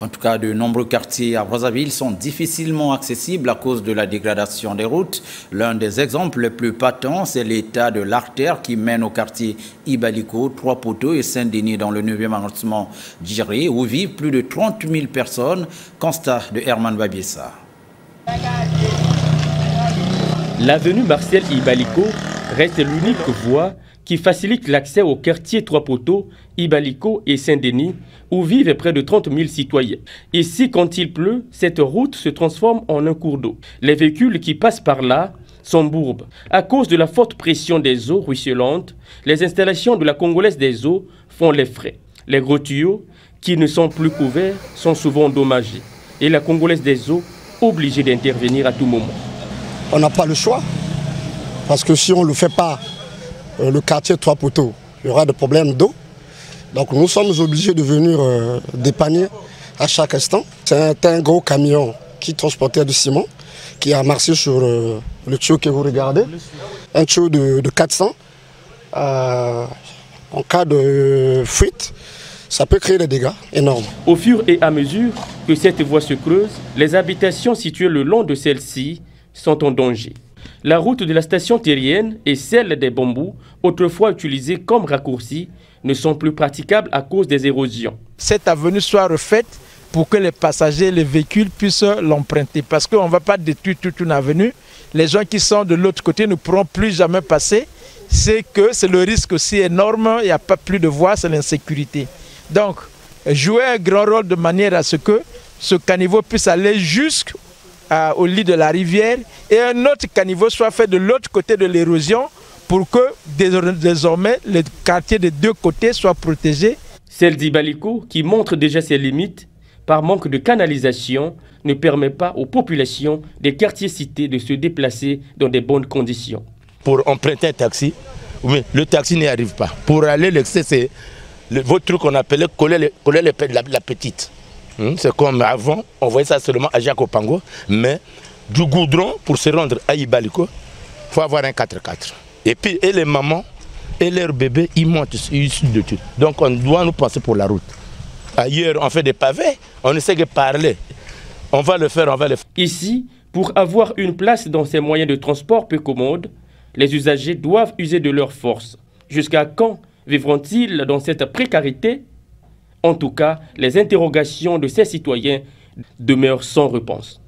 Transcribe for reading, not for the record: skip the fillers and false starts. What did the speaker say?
En tout cas, de nombreux quartiers à Brazzaville sont difficilement accessibles à cause de la dégradation des routes. L'un des exemples les plus patents, c'est l'état de l'artère qui mène au quartier Ibaliko, Trois-Poteaux et Saint-Denis dans le 9e arrondissement d'Jiré, où vivent plus de 30 000 personnes. Constat de Herman Babiessa. L'avenue Marcel Ibaliko reste l'unique voie qui facilite l'accès au quartier Trois-Poteaux, Ibaliko et Saint-Denis, où vivent près de 30 000 citoyens. Ici, quand il pleut, cette route se transforme en un cours d'eau. Les véhicules qui passent par là s'embourbent. À cause de la forte pression des eaux ruisselantes, les installations de la Congolaise des eaux font les frais. Les gros tuyaux, qui ne sont plus couverts, sont souvent endommagés. Et la Congolaise des eaux, obligée d'intervenir à tout moment. On n'a pas le choix, parce que si on ne le fait pas, le quartier Trois-Poteaux, il y aura des problèmes d'eau. Donc nous sommes obligés de venir dépanner à chaque instant. C'est un gros camion qui transportait du ciment, qui a marché sur le tuyau que vous regardez. Un tuyau de 400. En cas de fuite, ça peut créer des dégâts énormes. Au fur et à mesure que cette voie se creuse, les habitations situées le long de celle-ci sont en danger. La route de la station terrienne et celle des bambous, autrefois utilisées comme raccourci, ne sont plus praticables à cause des érosions. Cette avenue soit refaite pour que les passagers, les véhicules puissent l'emprunter. Parce qu'on ne va pas détruire toute une avenue. Les gens qui sont de l'autre côté ne pourront plus jamais passer. C'est le risque aussi énorme, il n'y a pas plus de voies, c'est l'insécurité. Donc, jouer un grand rôle de manière à ce que ce caniveau puisse aller jusqu'au lit de la rivière et un autre caniveau soit fait de l'autre côté de l'érosion pour que désormais les quartiers des deux côtés soient protégés. Celle d'Ibaliko, qui montre déjà ses limites, par manque de canalisation, ne permet pas aux populations des quartiers cités de se déplacer dans de bonnes conditions. Pour emprunter un taxi, le taxi n'y arrive pas. Pour aller l'excès, c'est votre truc qu'on appelait coller la petite. C'est comme avant, on voyait ça seulement à Jacopango, mais du goudron, pour se rendre à Ibaliko, il faut avoir un 4x4. Et puis, et les mamans et leurs bébés, ils montent issus de tout. Donc, on doit nous penser pour la route. Ailleurs, on fait des pavés, on ne sait que parler. On va le faire, on va le faire. Ici, pour avoir une place dans ces moyens de transport peu commodes, les usagers doivent user de leur force. Jusqu'à quand vivront-ils dans cette précarité? En tout cas, les interrogations de ces citoyens demeurent sans réponse.